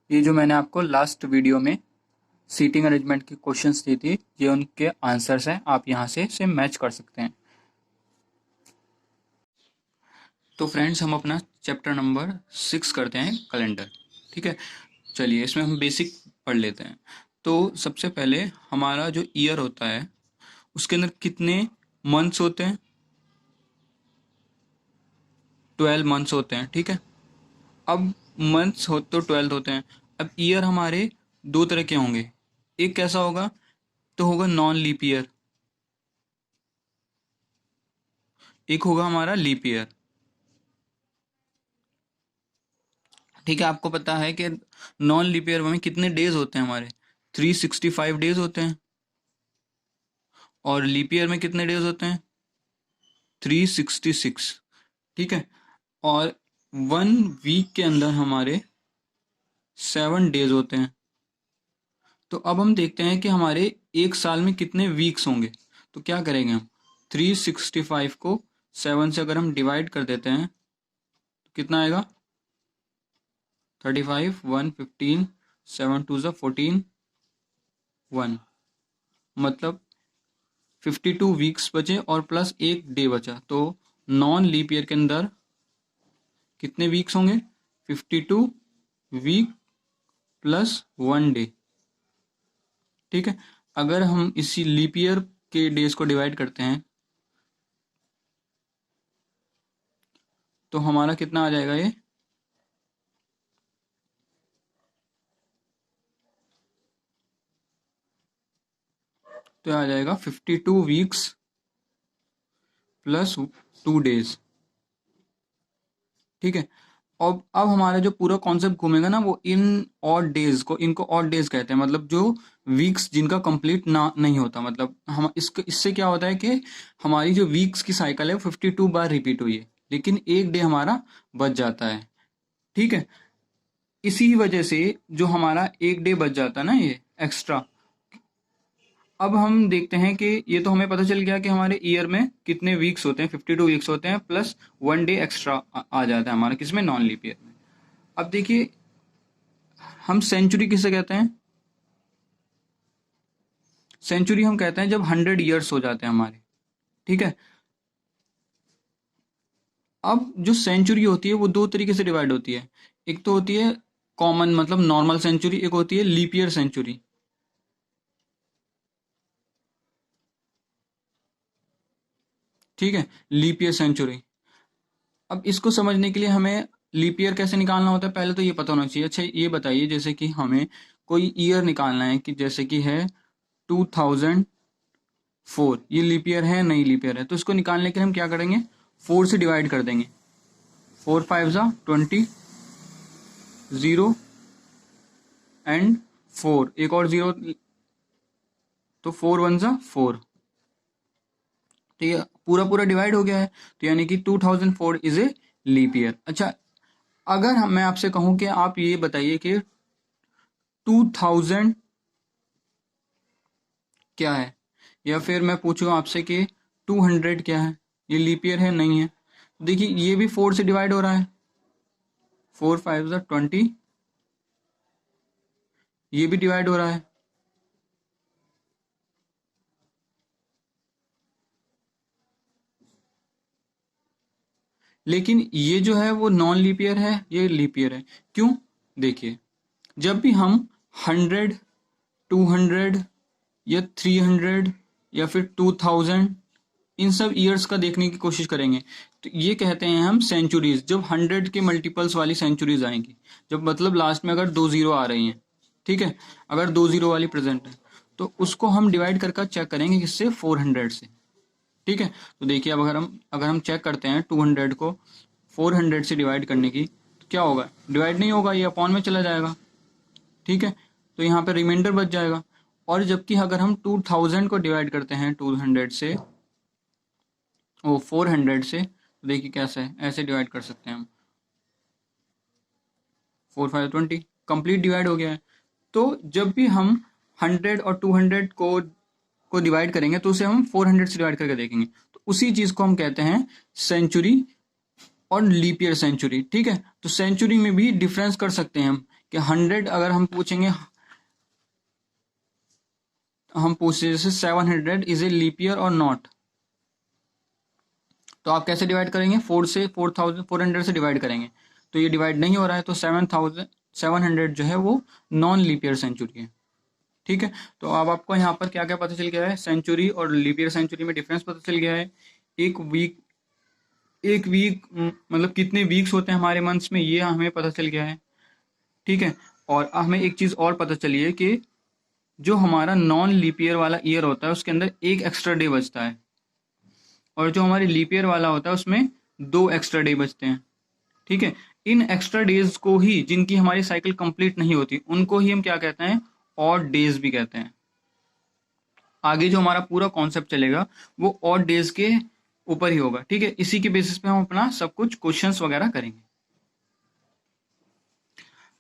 ये जो मैंने आपको लास्ट वीडियो में सीटिंग अरेंजमेंट की क्वेश्चंस दी थी, ये उनके आंसर्स हैं। आप यहाँ से मैच कर सकते हैं। तो फ्रेंड्स, हम अपना चैप्टर नंबर 6 करते हैं, कैलेंडर। ठीक है, चलिए इसमें हम बेसिक पढ़ लेते हैं। तो सबसे पहले हमारा जो ईयर होता है उसके अंदर कितने मंथ्स होते हैं? 12 मंथ्स होते हैं। ठीक है, अब मंथ्स हो तो 12 होते हैं। अब ईयर हमारे दो तरह के होंगे। एक कैसा होगा? तो होगा नॉन लीप ईयर, एक होगा हमारा लीप ईयर। ठीक है, आपको पता है कि नॉन लीप ईयर में कितने डेज होते हैं हमारे? 365 डेज होते हैं। और लीप ईयर में कितने डेज होते हैं? 366। ठीक है, और 1 वीक के अंदर हमारे 7 डेज होते हैं। तो अब हम देखते हैं कि हमारे एक साल में कितने वीक्स होंगे। तो क्या करेंगे हम? 365 को 7 से अगर हम डिवाइड कर देते हैं तो कितना आएगा? 35, 1, 15, 7 2 14, 1, मतलब 52 वीक्स बचे और प्लस एक डे बचा। तो नॉन लीप ईयर के अंदर कितने वीक्स होंगे? 52 वीक प्लस 1 डे। ठीक है, अगर हम इसी लीप ईयर के डेज को डिवाइड करते हैं तो हमारा कितना आ जाएगा? ये तो आ जाएगा 52 वीक्स प्लस 2 डेज। ठीक है, अब हमारा जो पूरा कॉन्सेप्ट घूमेगा ना, वो इन ऑड डेज को, इनको ऑड डेज कहते हैं। मतलब जो वीक्स जिनका कंप्लीट ना नहीं होता। मतलब हम इससे क्या होता है कि हमारी जो वीक्स की साइकिल है 52 बार रिपीट हुई है, लेकिन एक डे हमारा बच जाता है। ठीक है, इसी वजह से जो हमारा एक डे बच जाता है ना, ये एक्स्ट्रा। अब हम देखते हैं कि ये तो हमें पता चल गया कि हमारे ईयर में कितने वीक्स होते हैं, 52 वीक्स होते हैं, प्लस 1 डे एक्स्ट्रा आ जाता है हमारा किसमें? नॉन लीप ईयर में। अब देखिए, हम सेंचुरी किसे कहते हैं? सेंचुरी हम कहते हैं जब 100 ईयर्स हो जाते हैं हमारे। ठीक है, अब जो सेंचुरी होती है वो दो तरीके से डिवाइड होती है। एक तो होती है कॉमन, मतलब नॉर्मल सेंचुरी, एक होती है लीप ईयर सेंचुरी। ठीक है, लीप ईयर सेंचुरी। अब इसको समझने के लिए हमें लीप ईयर कैसे निकालना होता है पहले तो ये पता होना चाहिए। अच्छा ये बताइए, जैसे कि हमें कोई ईयर निकालना है, कि जैसे कि है 2004, ये लीप ईयर है नहीं लीप ईयर है, तो इसको निकालने के लिए हम क्या करेंगे? 4 से डिवाइड कर देंगे। 4 5 जा 20, 0 एंड 4, एक और 0, तो 4 1 जा 4। ठीक है, पूरा पूरा डिवाइड हो गया है, तो यानी कि 2004 इज ए लीप ईयर। अच्छा, अगर मैं आपसे कहूं कि आप ये बताइए कि 2000 क्या है, या फिर मैं पूछूं आपसे कि 200 क्या है, ये लीप ईयर है नहीं है? तो देखिए, ये भी 4 से डिवाइड हो रहा है। 4 5 जा 20, ये भी डिवाइड हो रहा है। लेकिन ये जो है वो नॉन लीप ईयर है, ये लीप ईयर है। क्यों? देखिए, जब भी हम 100, 200 या 300 या फिर 2000, इन सब ईयर्स का देखने की कोशिश करेंगे, तो ये कहते हैं हम सेंचुरीज। जब 100 के मल्टीपल्स वाली सेंचुरीज आएंगी, जब मतलब लास्ट में अगर 2 जीरो आ रही हैं, ठीक है, अगर 2 जीरो वाली प्रेजेंट है, तो उसको हम डिवाइड करके चेक करेंगे किससे? 400 से। ठीक है, तो देखिए, अब अगर हम चेक करते हैं 200 को 400 से डिवाइड करने की, तो क्या होगा? डिवाइड नहीं होगा, ये अपॉन में चला जाएगा। ठीक है, तो यहाँ पे रिमाइंडर बच जाएगा। और जबकि अगर हम 2000 को डिवाइड करते हैं 200 से, वो 400 से, तो देखिए कैसे है, ऐसे डिवाइड कर सकते हैं हम। 4 5 20, कंप्लीट डिवाइड हो गया है। तो जब भी हम 100 और 200 को डिवाइड करेंगे, तो उसे हम 400 से डिवाइड करके देखेंगे, तो उसी चीज को हम कहते हैं सेंचुरी और लीप ईयर सेंचुरी। ठीक है, तो सेंचुरी में भी डिफरेंस कर सकते हैं हम कि 100 अगर हम पूछेंगे, हम पूछे जैसे 700 इज ए लीप ईयर और नॉट, तो आप कैसे डिवाइड करेंगे? 4 से 400 से डिवाइड करेंगे, तो ये डिवाइड नहीं हो रहा है, तो 700 जो है वो नॉन लीप ईयर सेंचुरी है। ठीक है, तो अब आपको यहाँ पर क्या क्या पता चल गया है? सेंचुरी और लीप ईयर सेंचुरी में डिफरेंस पता चल गया है। एक वीक मतलब कितने वीक्स होते हैं हमारे मंथ्स में, ये हमें पता चल गया है। ठीक है, और हमें एक चीज और पता चली है कि जो हमारा नॉन लीप ईयर वाला ईयर होता है उसके अंदर एक एक्स्ट्रा डे बचता है, और जो हमारे लीप ईयर वाला होता है उसमें 2 एक्स्ट्रा डे बचते हैं। ठीक है, इन एक्स्ट्रा डेज को ही, जिनकी हमारी साइकिल कंप्लीट नहीं होती, उनको ही हम क्या कहते हैं? ऑड डेज भी कहते हैं। आगे जो हमारा पूरा कॉन्सेप्ट चलेगा वो ऑड डेज के ऊपर ही होगा। ठीक है, इसी के बेसिस पे हम अपना सब कुछ क्वेश्चंस वगैरह करेंगे।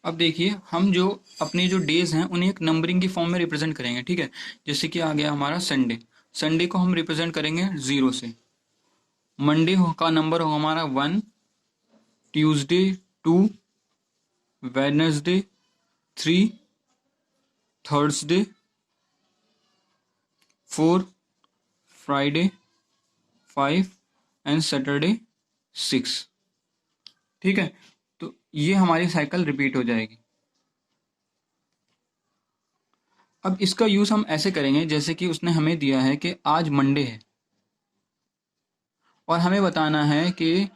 अब देखिए, हम जो अपने जो डेज हैं उन्हें एक नंबरिंग की फॉर्म में रिप्रेजेंट करेंगे। ठीक है, जैसे कि आ गया हमारा संडे, संडे को हम रिप्रेजेंट करेंगे 0 से। मंडे का नंबर होगा हमारा 1, Tuesday 2, Wednesday 3, Thursday 4, Friday 5 and Saturday 6। ठीक है, तो ये हमारी साइकिल रिपीट हो जाएगी। अब इसका यूज हम ऐसे करेंगे जैसे कि उसने हमें दिया है कि आज मंडे है और हमें बताना है कि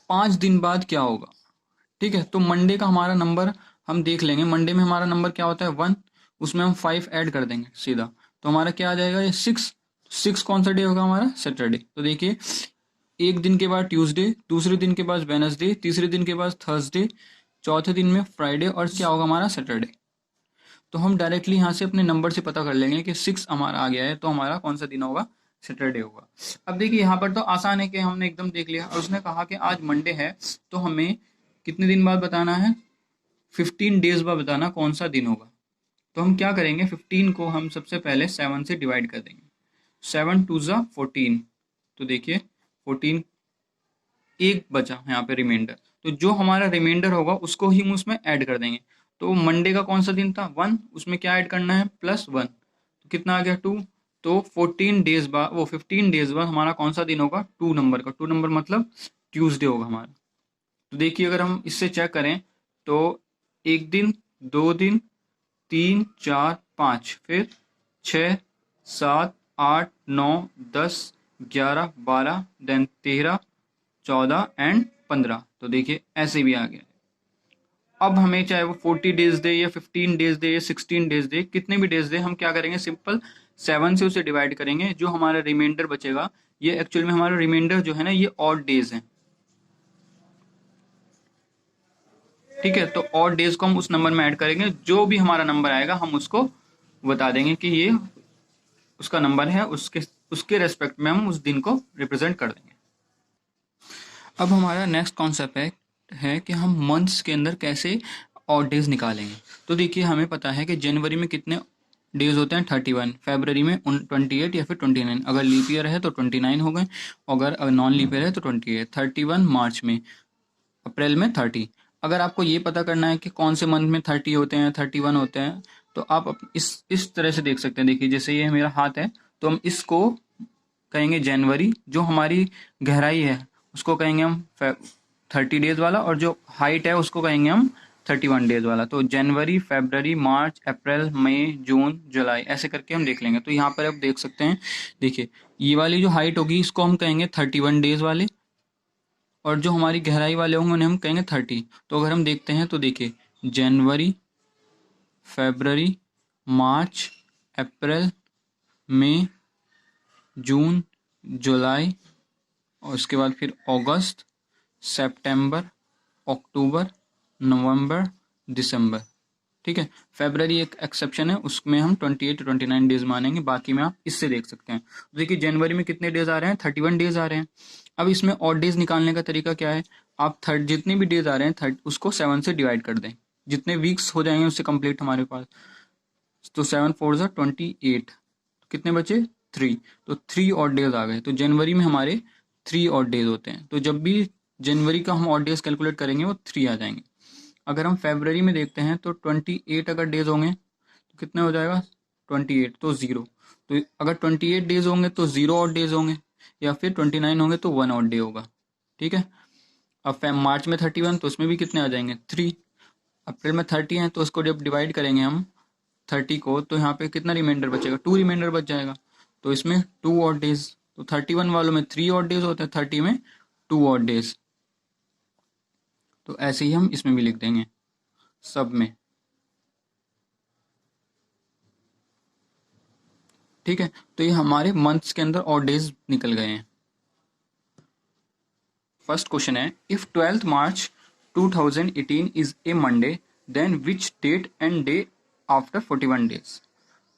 5 दिन बाद क्या होगा। ठीक है, तो मंडे का हमारा नंबर हम देख लेंगे। मंडे में हमारा नंबर क्या होता है? 1, उसमें हम 5 ऐड कर देंगे सीधा, तो हमारा क्या आ जाएगा? ये 6। 6 कौन सा डे होगा? हमारा सैटरडे। तो देखिए, एक दिन के बाद ट्यूसडे, दूसरे दिन के बाद वेनसडे, तीसरे दिन के बाद थर्सडे, चौथे दिन में फ्राइडे, और क्या होगा? हमारा सैटरडे। तो हम डायरेक्टली यहाँ से अपने नंबर से पता कर लेंगे कि 6 हमारा आ गया है, तो हमारा कौन सा दिन होगा? सैटरडे होगा। अब देखिए, यहाँ पर तो आसान है कि हमने एकदम देख लिया, और उसने कहा कि आज मंडे है, तो हमें कितने दिन बाद बताना है? 15 डेज बाद बताना कौन सा दिन होगा। तो हम क्या करेंगे? 15 को हम सबसे पहले 7 से डिवाइड कर देंगे। 7 2 ज़ा 14, तो देखिए 14, एक बचा यहाँ पे रिमाइंडर, तो जो हमारा रिमाइंडर होगा उसको ही हम उसमें ऐड कर देंगे। तो मंडे का कौन सा दिन था? 1, उसमें क्या ऐड करना है? +1, तो कितना आ गया? 2। तो 14 डेज बाद, वो 15 डेज बाद हमारा कौन सा दिन होगा? 2 नंबर का। 2 नंबर मतलब ट्यूसडे होगा हमारा। तो देखिए, अगर हम इससे चेक करें तो 1 दिन, 2 दिन, 3 4 5, फिर 6 7 8 9 10 11 12, देन 13 14 एंड 15। तो देखिए ऐसे भी आ गया। अब हमें चाहे वो 40 डेज दे या 15 डेज दे या 16 डेज दे, कितने भी डेज दे, हम क्या करेंगे? सिंपल 7 से उसे डिवाइड करेंगे। जो हमारा रिमाइंडर बचेगा, ये एक्चुअल में हमारा रिमाइंडर जो है ना, ये ऑड डेज है। ठीक है, तो ऑड डेज को हम उस नंबर में ऐड करेंगे, जो भी हमारा नंबर आएगा हम उसको बता देंगे कि ये उसका नंबर है, उसके उसके रेस्पेक्ट में हम उस दिन को रिप्रेजेंट कर देंगे। अब हमारा नेक्स्ट कॉन्सेप्ट है कि हम मंथ्स के अंदर कैसे ऑड डेज निकालेंगे। तो देखिए, हमें पता है कि जनवरी में कितने डेज होते हैं? 31, फरवरी में 28 या फिर 29, अगर लीप ईयर है तो 29 हो गए, अगर नॉन लीप ईयर है तो 28, 31 मार्च में, अप्रैल में 30। अगर आपको ये पता करना है कि कौन से मंथ में 30 होते हैं, 31 होते हैं, तो आप इस तरह से देख सकते हैं। देखिए, जैसे ये मेरा हाथ है, तो हम इसको कहेंगे जनवरी, जो हमारी गहराई है उसको कहेंगे हम 30 डेज वाला, और जो हाइट है उसको कहेंगे हम 31 डेज वाला। तो जनवरी, फरवरी, मार्च, अप्रैल, मई, जून, जुलाई, ऐसे करके हम देख लेंगे। तो यहाँ पर आप देख सकते हैं, देखिए ये वाली जो हाइट होगी इसको हम कहेंगे 31 डेज वाले, और जो हमारी गहराई वाले होंगे उन्हें हम कहेंगे 30। तो अगर हम देखते हैं तो देखिए, जनवरी, फरवरी, मार्च, अप्रैल, मई, जून, जुलाई, और उसके बाद फिर अगस्त, सितंबर, अक्टूबर, नवंबर, दिसंबर। ठीक है, फरवरी एक एक्सेप्शन है, उसमें हम 28 to 29 डेज मानेंगे, बाकी में आप इससे देख सकते हैं। तो देखिए, जनवरी में कितने डेज आ रहे हैं? 31 डेज आ रहे हैं। अब इसमें ऑड डेज निकालने का तरीका क्या है? आप जितने भी डेज आ रहे हैं उसको 7 से डिवाइड कर दें, जितने वीक्स हो जाएंगे उससे कंप्लीट हमारे पास। तो 7 4 ज़ा 28, कितने बचे? 3। तो 3 ऑड डेज आ गए। तो जनवरी में हमारे 3 ऑड डेज होते हैं। तो जब भी जनवरी का हम ऑड डेज कैलकुलेट करेंगे वो 3 आ जाएंगे। अगर हम फरवरी में देखते हैं तो 28 अगर डेज होंगे तो कितने हो जाएगा 28 तो 0, तो अगर 28 डेज होंगे तो 0 और डेज होंगे, या फिर 29 होंगे तो 1 और डे होगा। ठीक है। अब मार्च में 31 तो उसमें भी कितने आ जाएंगे 3, अप्रैल में 30 है तो उसको जब डिवाइड करेंगे हम 30 को तो यहाँ पे कितना रिमाइंडर बचेगा 2 रिमाइंडर बच जाएगा, तो इसमें 2 और डेज, तो 31 वालों में 3 और डेज होते हैं, 30 में 2 और डेज। तो ऐसे ही हम इसमें भी लिख देंगे सब में। ठीक है, तो ये हमारे मंथ्स के अंदर और डेज निकल गए हैं। फर्स्ट क्वेश्चन है, if 12th March 2018 is a Monday then which date and day after 41 days.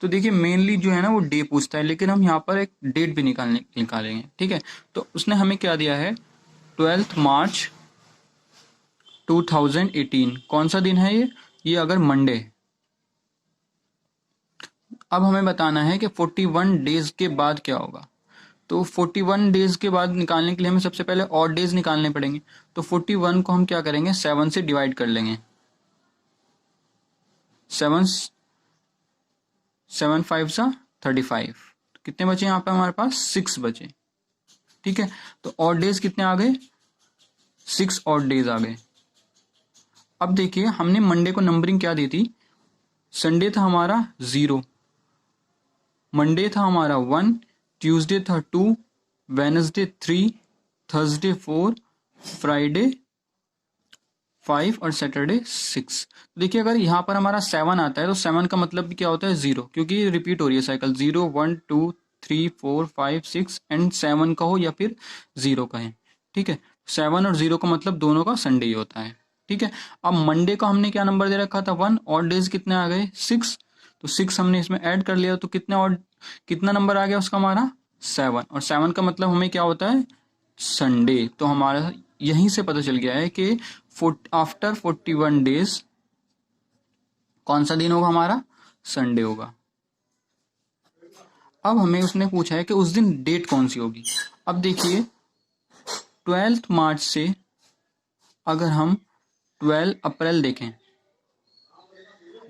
तो देखिए मेनली जो है ना वो डे पूछता है, लेकिन हम यहाँ पर एक डेट भी निकालेंगे। ठीक है, तो उसने हमें क्या दिया है 12th मार्च 2018, कौन सा दिन है ये अगर मंडे है। अब हमें बताना है कि 41 डेज के बाद क्या होगा। तो 41 डेज के बाद निकालने के लिए हमें सबसे पहले ऑड डेज निकालने पड़ेंगे। तो 41 को हम क्या करेंगे 7 से डिवाइड कर लेंगे, 7 5 सा 35, कितने बचे यहाँ पे हमारे पास 6 बचे। ठीक है, तो ऑड डेज कितने आ गए 6 ऑड डेज आ गए। अब देखिए हमने मंडे को नंबरिंग क्या दी थी, संडे था हमारा 0, मंडे था हमारा 1, ट्यूसडे था 2, वेनसडे 3, थर्सडे 4, फ्राइडे 5 और सैटरडे 6। देखिए अगर यहाँ पर हमारा 7 आता है तो 7 का मतलब भी क्या होता है 0, क्योंकि रिपीट हो रही है साइकिल, 0 1 2 3 4 5 6 एंड 7 का हो या फिर 0 का है। ठीक है, 7 और 0 का मतलब दोनों का संडे ही होता है। ठीक है, अब मंडे का हमने क्या नंबर दे रखा था 1, और डेज कितने आ गए 6, तो 6 हमने इसमें ऐड कर लिया तो कितने और कितना नंबर आ गया उसका हमारा 7, और 7 का मतलब हमें क्या होता है संडे। तो हमारा यहीं से पता चल गया है कि आफ्टर 41 डेज कौन सा दिन होगा हमारा संडे होगा। अब हमें उसने पूछा है कि उस दिन डेट कौन सी होगी। अब देखिए 12th मार्च से अगर हम 12 अप्रैल देखें,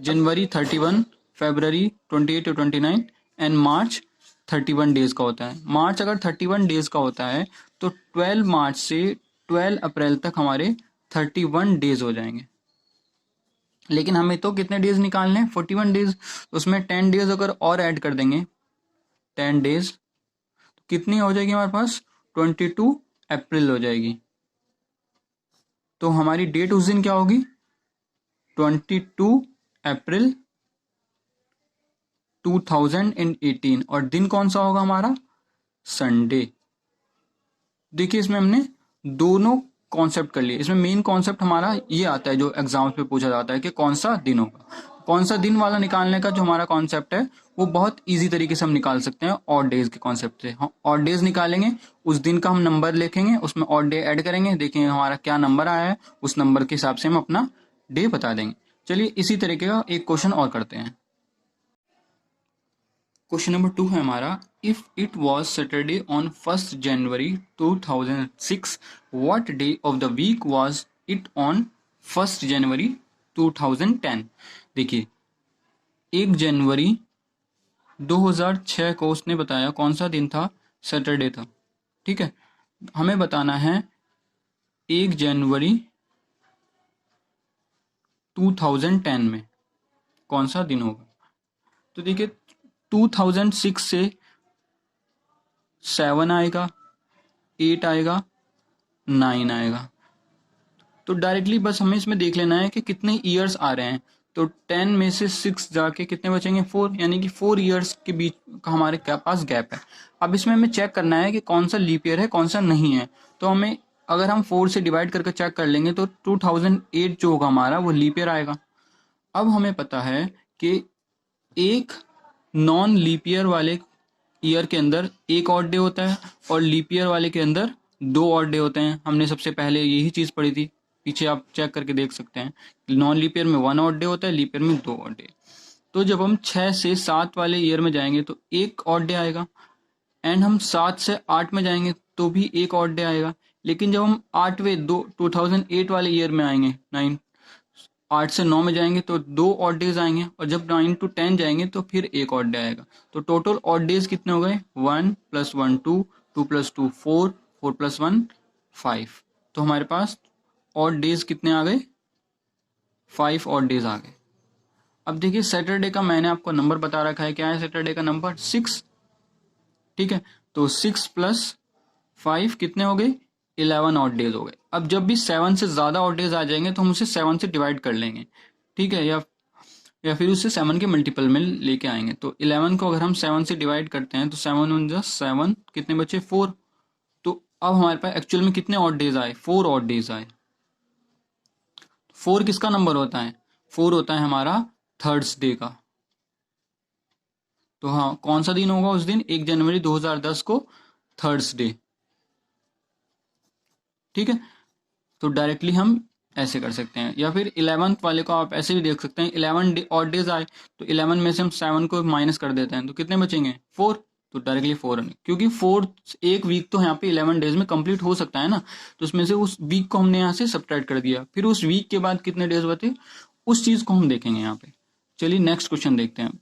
जनवरी 31, फरवरी 28 to 29 एंड मार्च 31 डेज का होता है। मार्च अगर 31 डेज का होता है तो 12 मार्च से 12 अप्रैल तक हमारे 31 डेज हो जाएंगे। लेकिन हमें तो कितने डेज निकालने हैं 41 डेज, उसमें 10 डेज अगर और ऐड कर देंगे 10 डेज तो कितनी हो जाएगी हमारे पास 22 अप्रैल हो जाएगी। तो हमारी डेट उस दिन क्या होगी 22 अप्रैल 2018, और दिन कौन सा होगा हमारा संडे। देखिए इसमें हमने दोनों कॉन्सेप्ट कर लिए। इसमें मेन कॉन्सेप्ट हमारा ये आता है जो एग्जाम्स पे पूछा जाता है कि कौन सा दिन होगा। कौन सा दिन वाला निकालने का जो हमारा कॉन्सेप्ट है वो बहुत इजी तरीके से हम निकाल सकते हैं ऑड डेज के कॉन्सेप्ट से। हम ऑड डेज निकालेंगे, उस दिन का हम नंबर लिखेंगे, उसमें ऑड डे ऐड करेंगे, देखेंगे हमारा क्या नंबर आया है, उस नंबर के हिसाब से हम अपना डे बता देंगे। चलिए इसी तरीके का एक क्वेश्चन और करते हैं। क्वेश्चन नंबर 2 है हमारा, if it was Saturday on 1 January 2006 what day of the week was it on 1 January 2010। देखिए 1 जनवरी 2006 को उसने बताया कौन सा दिन था सैटरडे था। ठीक है, हमें बताना है 1 जनवरी 2010 में कौन सा दिन होगा। तो देखिए 2006 से 7 आएगा, 8 आएगा, 9 आएगा, तो डायरेक्टली बस हमें इसमें देख लेना है कि कितने ईयर्स आ रहे हैं। तो 10 में से 6 जाके कितने बचेंगे 4, यानी कि 4 ईयर्स के बीच का हमारे पास गैप है। अब इसमें हमें चेक करना है कि कौन सा लीप ईयर है कौन सा नहीं है। तो हमें अगर हम 4 से डिवाइड करके चेक कर लेंगे तो 2008 जो होगा हमारा वो लीप ईयर आएगा। अब हमें पता है कि एक नॉन लीप ईयर वाले ईयर के अंदर एक ऑड डे होता है और लीप ईयर वाले के अंदर 2 ऑड डे होते हैं। हमने सबसे पहले यही चीज पढ़ी थी, पीछे आप चेक करके देख सकते हैं। नॉन लीप ईयर में 1 ऑड डे होता है, लीप ईयर में 2 ऑड डे। तो जब हम 6 से 7 वाले ईयर में जाएंगे तो एक ऑड डे आएगा, एंड हम 7 से 8 में जाएंगे तो भी एक ऑड डे आएगा। लेकिन जब हम 8वें 2008 वाले ईयर में आएंगे 9 8 से 9 में जाएंगे तो 2 ऑड डेज आएंगे, और जब 9 to 10 जाएंगे तो फिर एक ऑड डे आएगा। तो टोटल ऑड डेज कितने हो गए? 1 + 1 2, 2 + 2 4, 4 + 1 5। तो हमारे पास ऑड डेज कितने आ गए? 5 ऑड डेज आ गए। अब देखिए सैटरडे का मैंने आपको नंबर बता रखा है, क्या है सैटरडे का नंबर? 6। ठीक है, तो 6 + 5 कितने हो गए? 11 ऑड डेज हो गए। अब जब भी 7 से ज्यादा ऑड डेज आ जाएंगे तो हम उसे 7 से डिवाइड कर लेंगे, ठीक है, या फिर उसे 7 के मल्टीपल में लेके आएंगे। तो 11 को अगर हम 7 से डिवाइड करते हैं तो 7 × 7 कितने बचे? 4। तो अब हमारे पास एक्चुअल में कितने ऑड डेज आए? 4 ऑड डेज आए। 4 किसका नंबर होता है? 4 होता है हमारा थर्सडे का। तो हाँ, कौन सा दिन होगा उस दिन? 1 जनवरी 2010 को, थर्सडे। ठीक है, तो डायरेक्टली हम ऐसे कर सकते हैं, या फिर 11th वाले को आप ऐसे भी देख सकते हैं। 11 ऑड डेज आए तो 11 में से हम 7 को माइनस कर देते हैं तो कितने बचेंगे? 4। तो डायरेक्टली 4, क्योंकि 4 एक वीक तो यहाँ पे 11 डेज में कंप्लीट हो सकता है ना, तो उसमें से उस वीक को हमने यहाँ से सब्ट्रैक्ट कर दिया, फिर उस वीक के बाद कितने डेज बचे उस चीज को हम देखेंगे यहाँ पे। चलिए नेक्स्ट क्वेश्चन देखते हैं।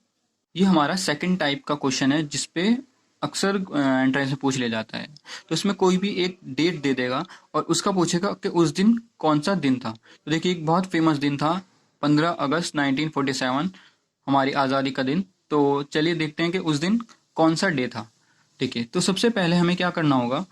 ये हमारा सेकंड टाइप का क्वेश्चन है जिसपे अक्सर एंट्रेंस में पूछ लिया जाता है। तो इसमें कोई भी एक डेट दे देगा और उसका पूछेगा कि उस दिन कौन सा दिन था। तो देखिए एक बहुत फेमस दिन था 15 अगस्त 1947, हमारी आज़ादी का दिन। तो चलिए देखते हैं कि उस दिन कौन सा डे था। ठीक है, तो सबसे पहले हमें क्या करना होगा,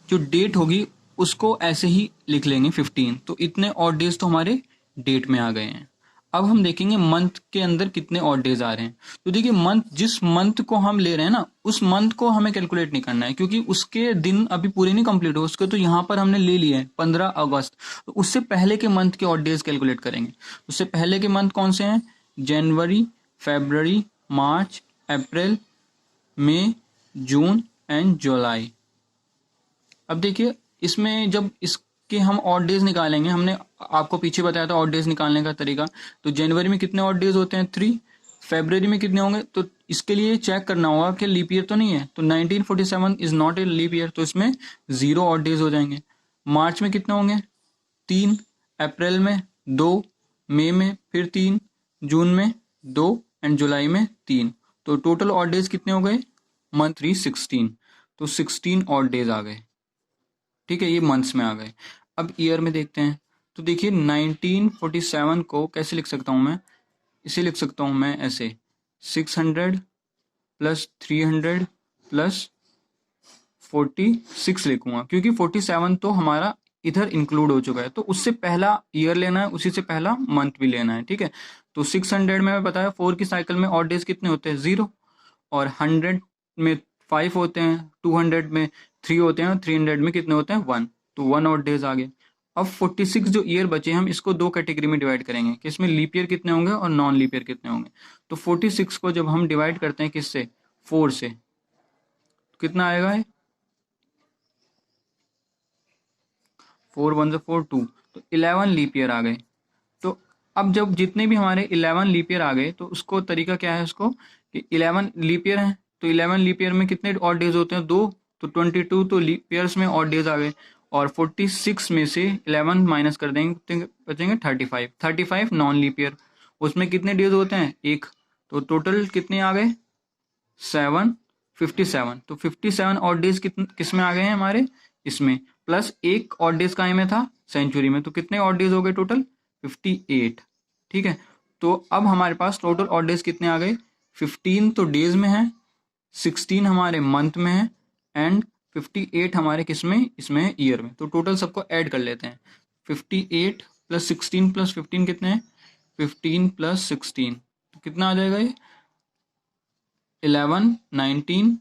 जो डेट होगी उसको ऐसे ही लिख लेंगे 15। तो इतने ऑड डेज तो हमारे डेट में आ गए हैं। अब हम देखेंगे मंथ के अंदर कितने ऑड डेज आ रहे हैं। तो देखिए मंथ, जिस मंथ को हम ले रहे हैं ना उस मंथ को हमें कैलकुलेट नहीं करना है, क्योंकि उसके दिन अभी पूरे नहीं कंप्लीट हो उसके। तो यहाँ पर हमने ले लिए 15 अगस्त, तो उससे पहले के मंथ के ऑड डेज कैलकुलेट करेंगे। उससे पहले के मंथ कौन से हैं? जनवरी, फरवरी, मार्च, अप्रैल, मई, जून एंड जुलाई। अब देखिए इसमें जब इसके हम ऑड डेज निकालेंगे, हमने आपको पीछे बताया था ऑड डेज निकालने का तरीका। तो जनवरी में कितने ऑड डेज होते हैं? 3। फरवरी में कितने होंगे? तो इसके लिए चेक करना होगा कि लीप ईयर तो नहीं है। तो 1947 is not a leap year, तो इसमें 0 ऑड डेज हो जाएंगे। मार्च में कितने होंगे? 3। अप्रैल में 2, मई में फिर 3, जून में 2 एंड जुलाई में 3। तो टोटल ऑड डेज कितने हो गए? मंथ 3 16। तो 16 ऑड डेज आ गए। ठीक है, ये मंथ्स में आ गए। अब ईयर में देखते हैं। तो देखिए 1947 को कैसे लिख सकता हूँ मैं? इसे लिख सकता हूँ मैं ऐसे, 600 + 300 + 46 लिखूंगा, क्योंकि 47 तो हमारा इधर इंक्लूड हो चुका है। तो उससे पहला ईयर लेना है, उसी से पहला मंथ भी लेना है। ठीक है, तो 600 में बताया 4 की साइकिल में ऑड डेज कितने होते हैं? 0। और 100 में 5 होते हैं, 200 में 3 होते हैं, और 300 में कितने होते हैं? 1। तो 1 ऑड डेज आ गए। अब 46 जो ईयर बचे हम इसको 2 कैटेगरी में डिवाइड करेंगे कि इसमें लीप ईयर कितने होंगे और नॉन लीप ईयर कितने होंगे। तो 46 को जब हम डिवाइड करते हैं किससे? 4 से, तो कितना आएगा? 4 × 1 = 4 2, तो 11 लीप ईयर आ गए। तो अब जब जितने भी हमारे 11 लीप ईयर आ गए तो उसको तरीका क्या है उसको, कि 11 लीप ईयर है तो 11 लीप ईयर में कितने ऑड डेज होते हैं? 2। तो 22 तो लीप ईयर्स में ऑड डेज आ गए। और 46 में से 11 माइनस कर देंगे, कितने बचेंगे? 35। 35 नॉन लीप ईयर, उसमें कितने डेज होते हैं? 1। तो टोटल कितने आ गए? 7, 57। तो 57 ऑड डेज किस में आ गए हैं हमारे? इसमें, प्लस एक ऑड डेज का में था सेंचुरी में। तो कितने ऑड डेज हो गए टोटल? 58। ठीक है, तो अब हमारे पास टोटल ऑड डेज कितने आ गए? 15 तो डेज में है, 16 हमारे मंथ में है, एंड 58 हमारे किस में? इसमें है ईयर में। तो टोटल सबको ऐड कर लेते हैं। 58 + 16 + 15 कितने हैं? 15 + 16 तो कितना आ जाएगा ये? 11, 19,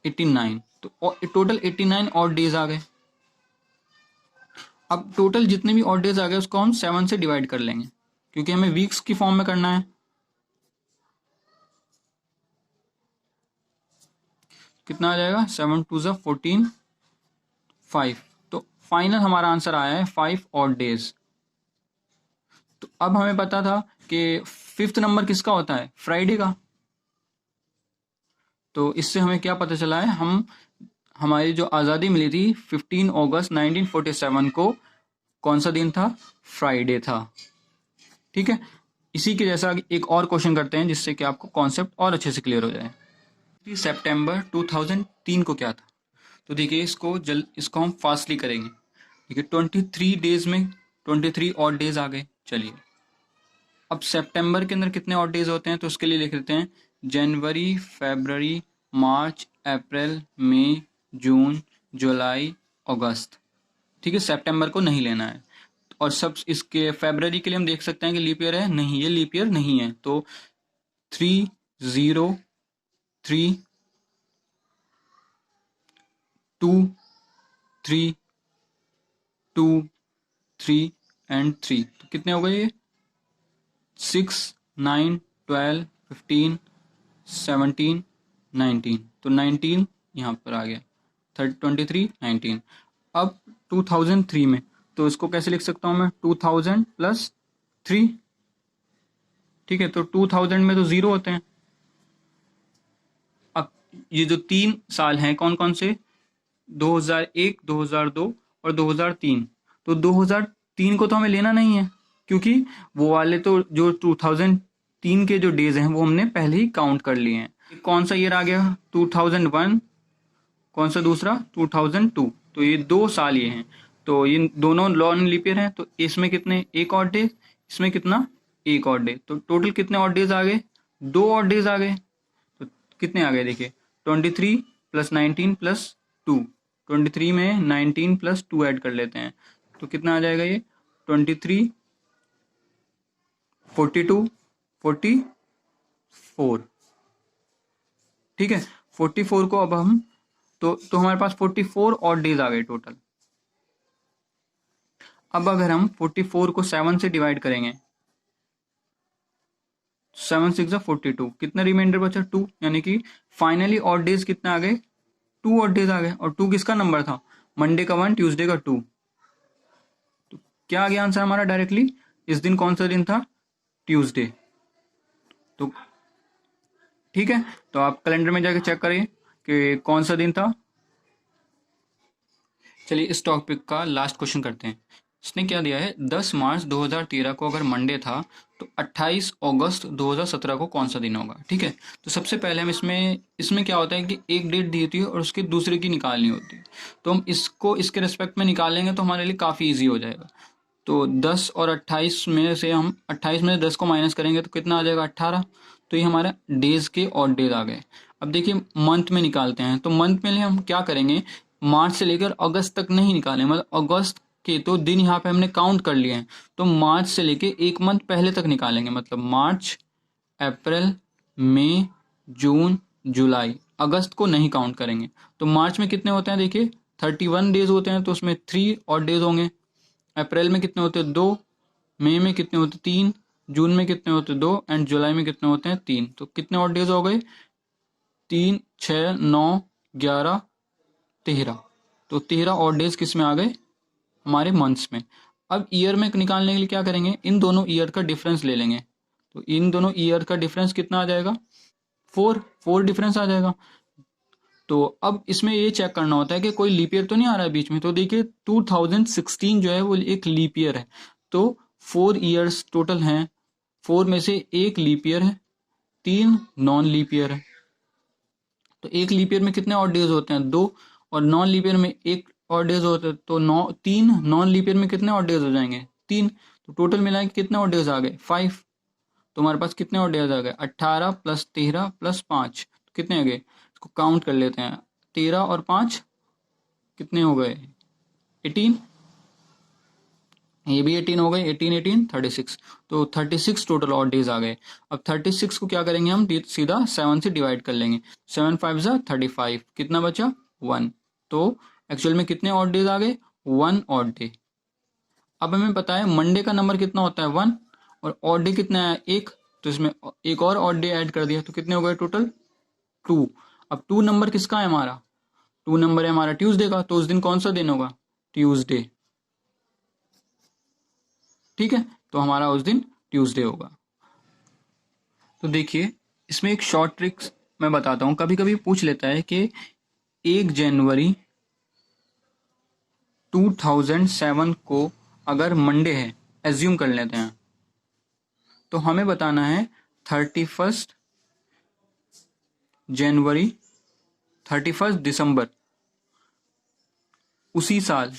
89। तो टोटल 89 ऑड डेज आ गए। अब टोटल जितने भी ऑड डेज आ गए उसको हम 7 से डिवाइड कर लेंगे, क्योंकि हमें वीक्स की फॉर्म में करना है। कितना आ जाएगा? 7 × 2 = 14, 5। तो फाइनल हमारा आंसर आया है 5 ऑड डेज। तो अब हमें पता था कि 5th नंबर किसका होता है? फ्राइडे का। तो इससे हमें क्या पता चला है, हम हमारी जो आज़ादी मिली थी 15 अगस्त 1947 को, कौन सा दिन था? फ्राइडे था। ठीक है, इसी के जैसा एक और क्वेश्चन करते हैं जिससे कि आपको कॉन्सेप्ट और अच्छे से क्लियर हो जाए। सितंबर 2003 को क्या था? तो देखिए इसको हम फास्टली करेंगे। देखिए 23 डेज में 23 ऑड डेज आ गए। चलिए अब सितंबर के अंदर कितने ऑड डेज होते हैं, तो उसके लिए लिख लेते हैं जनवरी, फरवरी, मार्च, अप्रैल, मई, जून, जुलाई, अगस्त। ठीक है, सितंबर को नहीं लेना है। और सब इसके फरवरी के लिए हम देख सकते हैं कि लीप ईयर है, नहीं ये लीप ईयर नहीं है, तो 303 2 3 2 3 एंड 3, तो कितने हो गए ये? 6 9 12 15 17 19, तो 19 यहाँ पर आ गया। 23 19। अब 2003 में तो इसको कैसे लिख सकता हूँ मैं? 2000 प्लस 3। ठीक है, तो 2000 में तो 0 होते हैं। अब ये जो 3 साल हैं कौन कौन से? 2001, 2002 और 2003। तो 2003 को तो हमें लेना नहीं है, क्योंकि वो वाले तो जो 2003 के जो डेज हैं वो हमने पहले ही काउंट कर लिए हैं। कौन सा ईयर आ गया? 2001। कौन सा दूसरा? 2002। तो ये 2 साल ये हैं, तो ये दोनों नॉन लीप ईयर हैं। तो इसमें कितने? एक और डे, इसमें कितना? एक और डे। तो टोटल कितने और डेज आ गए? 2 और डेज आ गए। तो कितने आ गए देखिए? 23 प्लस 19 प्लस 2। 23 में 19 प्लस 2 ऐड कर लेते हैं, तो कितना आ जाएगा ये? 23 42 44। ठीक है, 44 को अब हम तो हमारे पास 44 और डेज आ गए टोटल। अब अगर हम 44 को 7 से डिवाइड करेंगे, 7 6 42, कितना रिमाइंडर बचा? 2, यानी कि फाइनली ऑड डेज कितने आ गए? 2 ऑड डेज आ गए। और 2 किसका नंबर था? मंडे का 1, ट्यूसडे का 2। तो क्या आ गया आंसर हमारा डायरेक्टली? इस दिन कौन सा दिन था? ट्यूसडे। तो ठीक है, तो आप कैलेंडर में जाके चेक करिए कि कौन सा दिन था। चलिए इस टॉपिक का लास्ट क्वेश्चन करते हैं। इसने क्या दिया है? 10 मार्च 2013 को अगर मंडे था तो 28 अगस्त 2017 को कौन सा दिन होगा? ठीक है, तो सबसे पहले हम इसमें क्या होता है कि एक डेट दी होती है और उसके दूसरे की निकालनी होती है। तो हम इसको इसके रिस्पेक्ट में निकालेंगे तो हमारे लिए काफ़ी ईजी हो जाएगा। तो 10 और 28 में से हम 28 में से 10 को माइनस करेंगे तो कितना आ जाएगा? 18। तो ये हमारा डेज के और डेज आ गए। अब देखिए मंथ में निकालते हैं, तो मंथ में हम क्या करेंगे? मार्च से लेकर अगस्त तक नहीं निकालें, मतलब अगस्त के तो दिन यहाँ पे हमने काउंट कर लिए हैं, तो मार्च से लेके एक मंथ पहले तक निकालेंगे। मतलब मार्च, अप्रैल, मई, जून, जुलाई। अगस्त को नहीं काउंट करेंगे। तो मार्च में कितने होते हैं? देखिए 31 डेज होते हैं, तो उसमें 3 और डेज होंगे। अप्रैल में कितने होते हैं? 2। मई में कितने होते हैं? 3। जून में कितने होते हैं? 2। एंड जुलाई में कितने होते हैं? 3। तो कितने और डेज हो गए? 3 6 9 11 13। तो 13 और डेज किस में आ गए? हमारे मंथ्स में। अब ईयर में निकालने के लिए क्या करेंगे? इन दोनों ईयर का डिफरेंस ले लेंगे। तो इन दोनों ईयर का डिफरेंस कितना आ जाएगा? 4 डिफरेंस आ जाएगा। तो अब इसमें ये चेक करना होता है कि कोई लीप ईयर तो नहीं आ रहा है बीच में। तो देखिए 2016 जो है वो एक लीप ईयर है। तो 4 ईयर्स टोटल हैं, 4 में से एक लीप ईयर है, 3 नॉन लीप ईयर है। तो एक लीप ईयर में कितने ऑड डेज होते हैं? 2। और नॉन लीप ईयर में एक ऑड डेज होते हैं, तो 3 नॉन लीप ईयर में कितने ऑड डेज हो जाएंगे? 3। तो टोटल मिला के कितने ऑड डेज आ गए? 5। तो हमारे पास कितने ऑड डेज आ गए? 18 प्लस 13 प्लस 5, तो कितने आ गए? इसको काउंट कर लेते हैं। 13 और 5 कितने हो गए? 18। ये भी 18 हो गए। 18 18 36। तो 36 टोटल ऑड डेज आ गए। अब 36 को क्या करेंगे हम? सीधा 7 से डिवाइड कर लेंगे। 7 5 जा 35। कितना बचा? 1। तो एक्चुअल में कितने ऑड डेज आ गए? 1 ऑड डे। अब हमें पता है मंडे का नंबर कितना होता है? 1। और ऑड डे कितना है? 1। तो इसमें एक और ऑड डे ऐड कर दिया, तो कितने हो गए टोटल? 2। अब 2 नंबर किसका है हमारा? 2 नंबर है हमारा ट्यूसडे का। तो उस दिन कौन सा दिन होगा? ट्यूसडे। ठीक है, तो हमारा उस दिन ट्यूसडे होगा। तो देखिए इसमें एक शॉर्ट ट्रिक्स मैं बताता हूँ। कभी कभी पूछ लेता है कि 1 जनवरी 2007 को अगर मंडे है, एज्यूम कर लेते हैं, तो हमें बताना है 31 जनवरी 31 दिसंबर उसी साल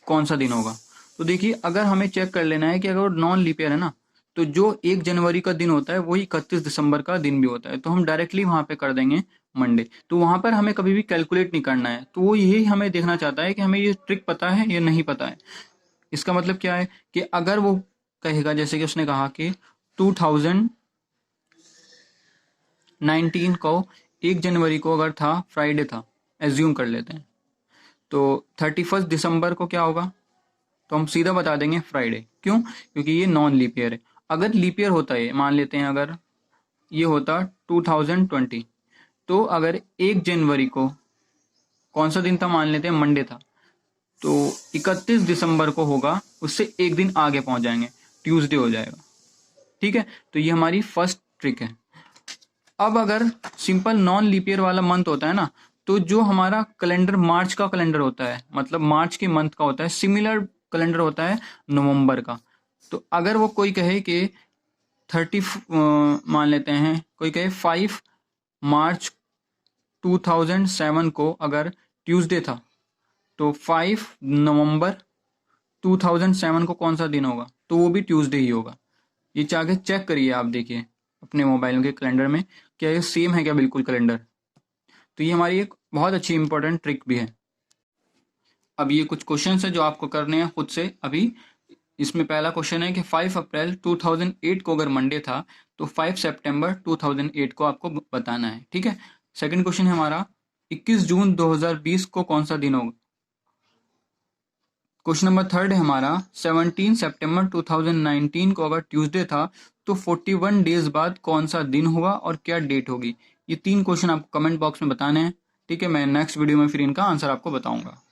कौन सा दिन होगा। तो देखिए, अगर हमें चेक कर लेना है कि अगर नॉन लीप ईयर है ना, तो जो 1 जनवरी का दिन होता है वही 31 दिसंबर का दिन भी होता है, तो हम डायरेक्टली वहां पे कर देंगे मंडे। तो वहां पर हमें कभी भी कैलकुलेट नहीं करना है। तो वो यही हमें देखना चाहता है कि हमें ये ट्रिक पता है या नहीं पता है। इसका मतलब क्या है कि अगर वो कहेगा, जैसे कि उसने कहा कि 2019 को 1 जनवरी को अगर था, फ्राइडे था, एज्यूम कर लेते हैं, तो 31 दिसंबर को क्या होगा, तो हम सीधा बता देंगे फ्राइडे। क्यों? क्योंकि ये नॉन लीप ईयर है। अगर लीप ईयर होता है, मान लेते हैं अगर ये होता 2020, तो अगर 1 जनवरी को कौन सा दिन था, मान लेते हैं मंडे था, तो 31 दिसंबर को होगा, उससे एक दिन आगे पहुंच जाएंगे, ट्यूसडे हो जाएगा। ठीक है, तो ये हमारी फर्स्ट ट्रिक है। अब अगर सिंपल नॉन लीप ईयर वाला मंथ होता है ना, तो जो हमारा कैलेंडर मार्च का कैलेंडर होता है, मतलब मार्च के मंथ का होता है, सिमिलर कैलेंडर होता है नवंबर का। तो अगर वो कोई कहे कि 30 मान लेते हैं, कोई कहे 5 मार्च 2007 को अगर ट्यूसडे था, तो 5 नवंबर 2007 को कौन सा दिन होगा, तो वो भी ट्यूसडे ही होगा। ये चाहे चेक करिए आप, देखिए अपने मोबाइल के कैलेंडर में क्या ये सेम है क्या बिल्कुल कैलेंडर। तो ये हमारी एक बहुत अच्छी इंपॉर्टेंट ट्रिक भी है। अब ये कुछ क्वेश्चन है जो आपको करने हैं खुद से अभी। इसमें पहला क्वेश्चन है कि 5 अप्रैल 2008 को अगर मंडे था, तो 5 सितंबर 2008 को आपको बताना है। ठीक है। सेकंड क्वेश्चन है हमारा, 21 जून 2020 को कौन सा दिन होगा। क्वेश्चन नंबर थर्ड है हमारा, 17 सितंबर 2019 को अगर ट्यूसडे था, तो 41 डेज बाद कौन सा दिन होगा और क्या डेट होगी। ये 3 क्वेश्चन आपको कमेंट बॉक्स में बताने हैं। ठीक है, मैं नेक्स्ट वीडियो में फिर इनका आंसर आपको बताऊंगा।